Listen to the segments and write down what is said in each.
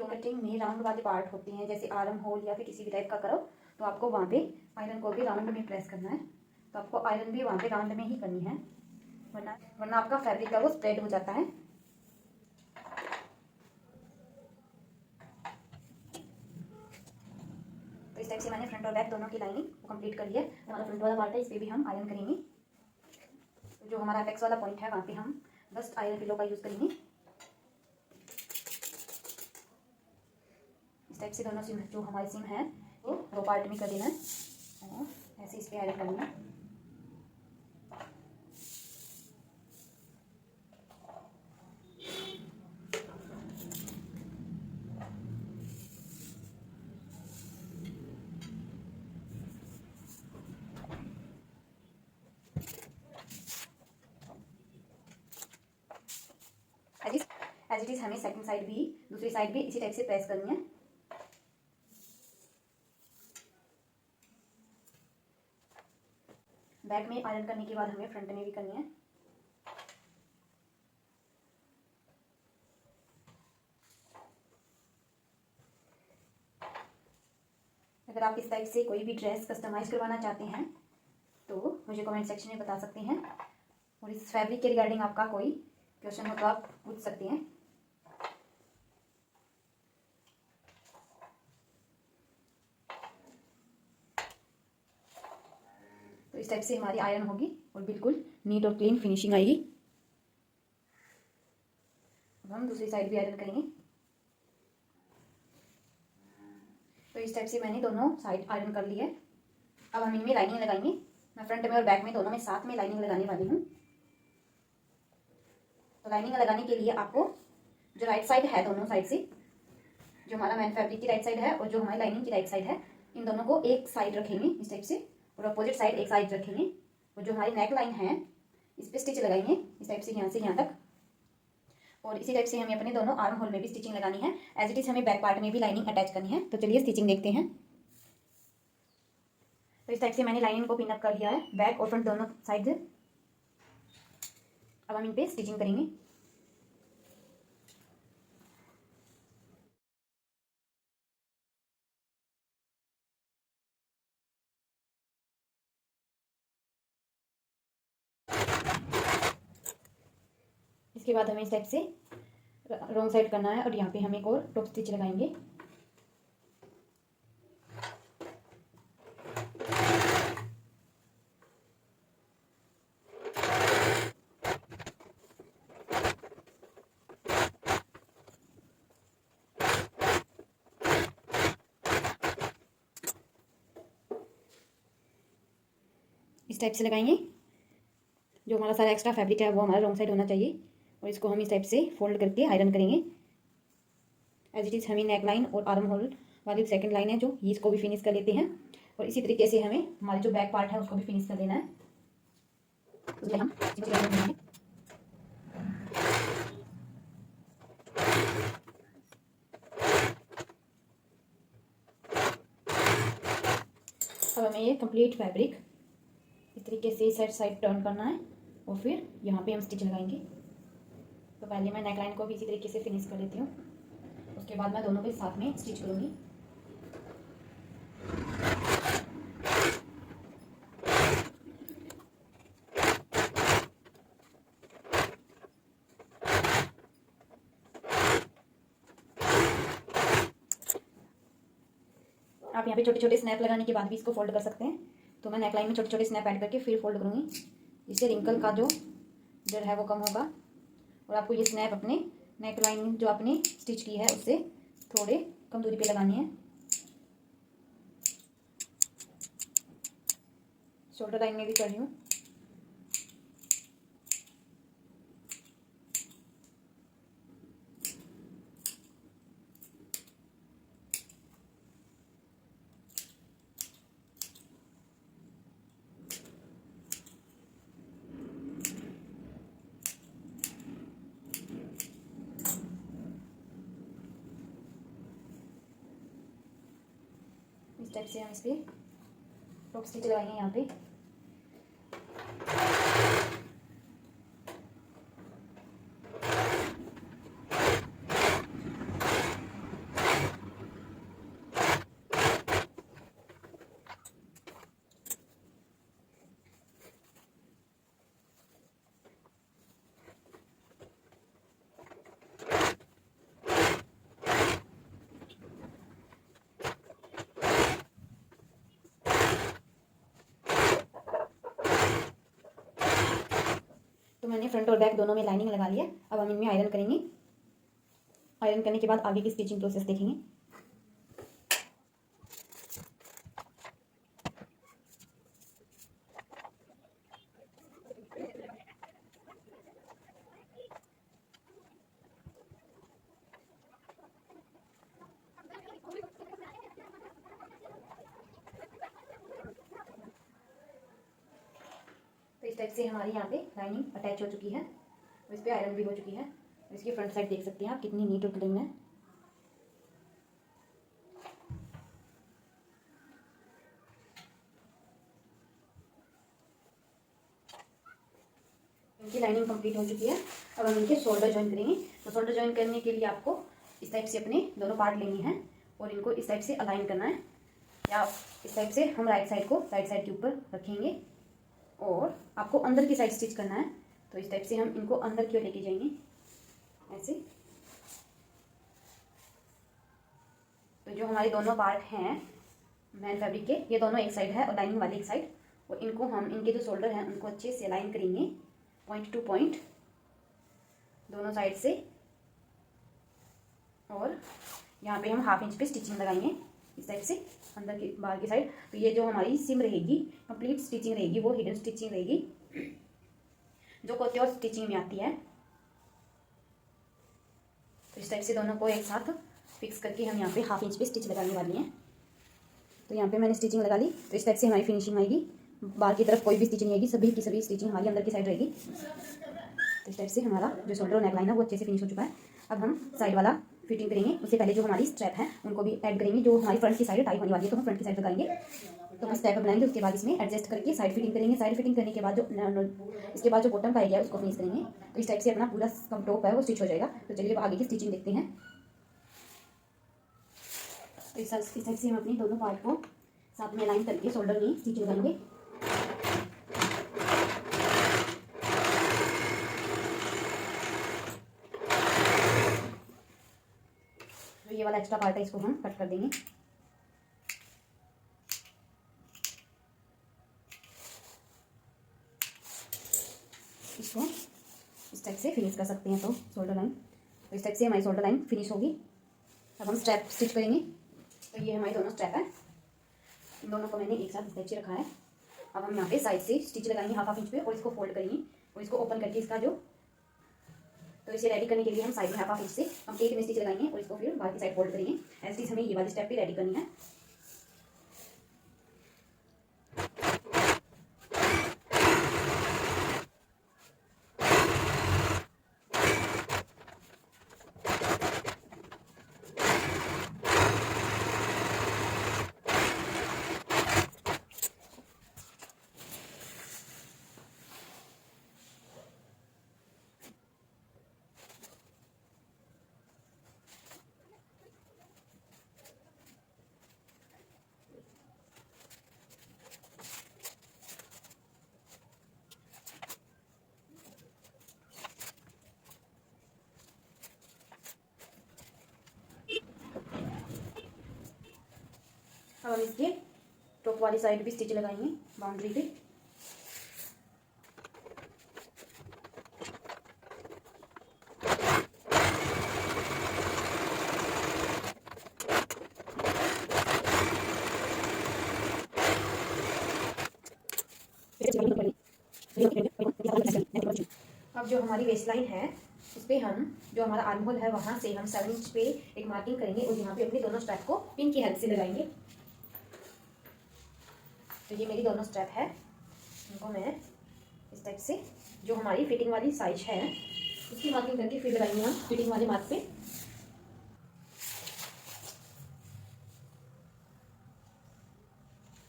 Cutting में round वाले part होते हैं, जैसे आर्म होल या फिर किसी भी टाइप का करो, तो आपको वहाँ पे आयरन को भी राउंड में प्रेस करना है। तो आपको आयरन भी वहाँ पे राउंड में ही करनी है, वरना आपका फैब्रिक है वो स्प्रेड हो जाता है। तो इस टाइप से मैंने फ्रंट और बैक दोनों की लाइनिंग को कंप्लीट कर लिया है। हमारा फ्रंट वाला पार्ट है, इस पर भी हम आयरन करेंगे। तो जो हमारा अपेक्स वाला पॉइंट है वहाँ पे हम बस आयरन पिलो का यूज़ करेंगे। इस टाइप से दोनों सीम जो हमारी सीम है वो पार्ट में कर देना है और ऐसे इस पर आयरन करना है। एज इट इज़ हमें सेकंड साइड भी, दूसरी साइड भी इसी टाइप से प्रेस करनी है। बैक में आयरन करने के बाद हमें फ्रंट में भी करनी है। अगर आप इस टाइप से कोई भी ड्रेस कस्टमाइज करवाना चाहते हैं तो मुझे कमेंट सेक्शन में बता सकते हैं, और इस फैब्रिक के रिगार्डिंग आपका कोई क्वेश्चन हो तो आप पूछ सकते हैं। तो इस टाइप से हमारी आयरन होगी और बिल्कुल नीट और क्लीन फिनिशिंग आएगी। अब हम दूसरी साइड भी आयरन करेंगे। तो इस टाइप से मैंने दोनों साइड आयरन कर ली है। अब हम इनमें लाइनिंग लगाएंगे। मैं फ्रंट में और बैक में दोनों में साथ में लाइनिंग लगाने वाली हूँ। तो लाइनिंग लगाने के लिए आपको जो राइट साइड है, दोनों साइड से जो हमारा मैन फैब्रिक की राइट साइड है और जो हमारी लाइनिंग की राइट साइड है, इन दोनों को एक साइड रखेंगे इस टाइप से, और अपोजिट साइड एक साइड रखेंगे। और जो हमारी नेक लाइन है इस पर स्टिच लगाएंगे इस टाइप से यहाँ से यहाँ तक। और इसी टाइप से हमें अपने दोनों आर्म होल में भी स्टिचिंग लगानी है। एज इट इज हमें बैक पार्ट में भी लाइनिंग अटैच करनी है। तो चलिए स्टिचिंग देखते हैं। तो इस टाइप से मैंने लाइनिंग को पिन अप कर लिया है, बैक और फ्रंट दोनों साइड। अब हम इन पे स्टिचिंग करेंगे। इसके बाद हमें इस टाइप से रॉन्ग साइड करना है और यहाँ पे हम एक और टॉप स्टिच लगाएंगे। इस टाइप से लगाएंगे। जो हमारा सारा एक्स्ट्रा फैब्रिक है वो हमारा रॉन्ग साइड होना चाहिए, और इसको हम इस टाइप से फोल्ड करके आयरन करेंगे। एज इट इज़ हमें नेक लाइन और आर्म होल वाली सेकंड लाइन है जो, इसको भी फिनिश कर लेते हैं। और इसी तरीके से हमें हमारे जो बैक पार्ट है उसको भी फिनिश कर देना है। तो हम अब हमें ये कंप्लीट फैब्रिक इस तरीके से साइड साइड टर्न करना है और फिर यहाँ पे हम स्टिच लगाएंगे। तो पहले मैं नेक लाइन को भी इसी तरीके से फिनिश कर लेती हूँ, उसके बाद मैं दोनों के साथ में स्टिच करूँगी। आप यहाँ पे छोटे छोटे स्नैप लगाने के बाद भी इसको फोल्ड कर सकते हैं। तो मैं नेकलाइन में छोटे छोटे स्नैप ऐड करके फिर फोल्ड करूँगी, इससे रिंकल का जो डर है वो कम होगा। और आपको ये स्नैप अपने नेकलाइन जो आपने स्टिच की है उससे थोड़े कम दूरी पे लगानी है। शोल्डर लाइन में भी कर रही हूँ। इस टाइप से हम इस पर टॉप स्टिच लगाएंगे यहाँ पे। तो मैंने फ्रंट और बैक दोनों में लाइनिंग लगा लिया। अब हम इनमें आयरन करेंगे। आयरन करने के बाद आगे की स्टिचिंग प्रोसेस देखेंगे। तो इस टाइप से हमारी यहाँ पे लाइनिंग अटैच हो चुकी है और इस पर आयरन भी हो चुकी है। इसकी फ्रंट साइड देख सकते हैं आप कितनी नीट और क्लीन है। इनकी लाइनिंग कंप्लीट हो चुकी है। अब हम इनके शोल्डर ज्वाइन करेंगे। तो शोल्डर ज्वाइन करने के लिए आपको इस टाइप से अपने दोनों पार्ट लेनी है और इनको इस टाइप से अलाइन करना है, या इस टाइप से हम राइट साइड को राइट साइड के ऊपर रखेंगे और आपको अंदर की साइड स्टिच करना है। तो इस टाइप से हम इनको अंदर की ओर लेके जाएंगे ऐसे। तो जो हमारे दोनों पार्ट हैं मैन फैब्रिक के, ये दोनों एक साइड है और लाइनिंग वाली एक साइड, और इनको हम इनके जो शोल्डर हैं उनको अच्छे से अलाइन करेंगे पॉइंट टू पॉइंट दोनों साइड से। और यहाँ पे हम 1/2 इंच पे स्टिचिंग लगाएंगे इस टाइप से अंदर की बाहर की साइड। तो ये जो हमारी सिम रहेगी, कंप्लीट स्टिचिंग रहेगी, वो हिडन स्टिचिंग रहेगी जो कोती और स्टिचिंग में आती है। तो इस टाइप से दोनों को एक साथ फिक्स करके हम यहाँ पे 1/2 इंच पे स्टिच लगाने वाली हैं। तो यहाँ पे मैंने स्टिचिंग लगा ली। तो इस टाइप से हमारी फिनिशिंग आएगी। बाहर की तरफ कोई भी स्टिचिंग आएगी, सभी की सभी स्टिचिंग हमारी अंदर की साइड रहेगी। तो इस टाइप से हमारा जो शोल्डर और नेकलाइन है वो अच्छे से फिनिश हो चुका है। अब हम साइड वाला फिटिंग करेंगे। उससे पहले जो हमारी स्ट्रैप है उनको भी ऐड करेंगे। जो हमारी फ्रंट की साइड टाई होने वाली है तो हम फ्रंट की साइड लगाएंगे। तो हम स्टेप बनाएंगे, उसके बाद इसमें एडजस्ट करके साइड फिटिंग करेंगे। साइड फिटिंग करने के बाद जो इसके बाद जो बॉटम का एरिया है उसको फिनिश करेंगे। तो इस टाइप से अपना पूरा टॉप है वो स्टिच हो जाएगा। तो चलिए अब आगे की स्टिचिंग देखते हैं। तो इस टाइप से हम अपनी दोनों पार्ट को साथ में अलाइन करके शोल्डर में स्टिच लगाएंगे। तो ये वाला एक्स्ट्रा पार्ट है, इसको हम कट कर देंगे। इसको इस टाइप से फिनिश कर सकते हैं। तो शोल्डर लाइन, तो इस टाइप से हमारी शोल्डर लाइन फिनिश होगी। अब हम स्ट्रैप स्टिच करेंगे। तो ये हमारी दोनों स्ट्रैप है, इन दोनों को मैंने एक साथ इस टाइप से रखा है। अब हम यहाँ पे साइड से स्टिच लगाएंगे 1/2 इंच पे और इसको फोल्ड करेंगे और इसको ओपन करके इसका जो, तो इसे रेडी करने के लिए हम साइड में 1/2 इंच से कंप्लीट में स्टिच लगाएंगे और इसको फिर बाहर की साइड फोल्ड करेंगे। ऐसे ही हमें ये वाली स्टेप भी रेडी करनी है। अब हम इसके टॉप वाली साइड भी स्टिच लगाएंगे बाउंड्री पे। अब जो हमारी वेस्ट लाइन है उस पर हम जो हमारा आर्म होल है वहाँ से हम 7 इंच पे एक मार्किंग करेंगे और यहाँ पे अपने दोनों स्ट्रैप को पिन की हेल्प से लगाएंगे। तो ये मेरी दोनों स्ट्रैप है, इनको मैं इस टाइप से जो हमारी फिटिंग वाली साइज है उसकी मार्किंग करके फिर लगाएंगे हम फिटिंग वाले मार्क पे।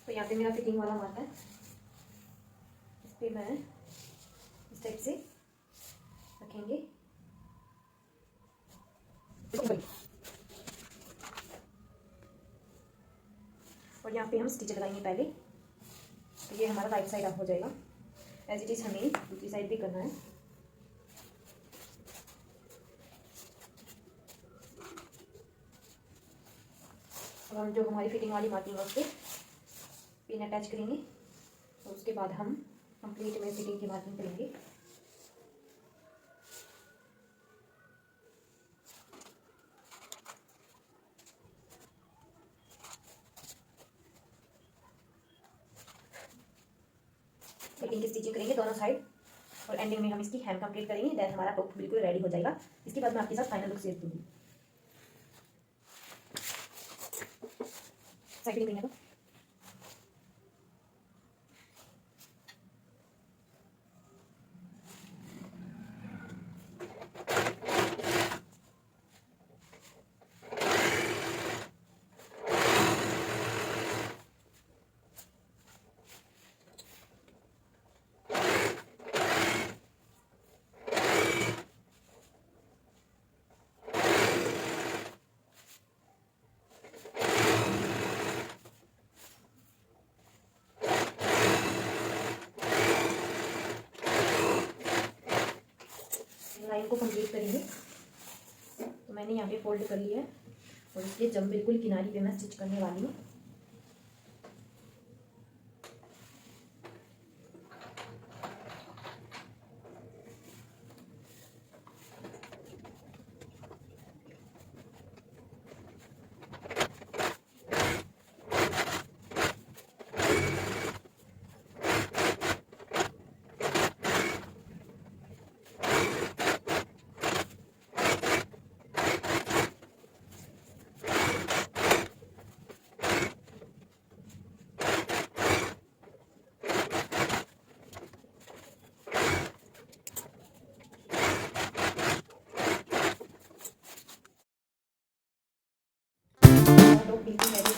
तो यहाँ पे मेरा फिटिंग वाला मार्क है, इस पर मैं इस टाइप से रखेंगे। और यहाँ पे हम स्टिच लगाएंगे पहले। तो ये हमारा राइट साइड अप हो जाएगा। एज इट इज़ हमें दूसरी साइड भी करना है। अब हम जो हमारी फिटिंग वाली मार्किंग है उस पर पिन अटैच करेंगे और उसके बाद हम कंप्लीट में फिटिंग की मार्किंग करेंगे। पाइपिंग की स्टिचिंग करेंगे दोनों साइड और एंडिंग में हम इसकी हैम कंप्लीट करेंगे। देन हमारा टॉप बिल्कुल रेडी हो जाएगा। इसके बाद मैं आपके साथ फाइनल लुक शेयर दूंगी। साइड भी तो लाइन को कंप्लीट करेंगे। तो मैंने यहाँ पे फोल्ड कर लिया है और इसके जब बिल्कुल किनारी पे मैं स्टिच करने वाली हूँ। टॉप बिल्कुल रेडी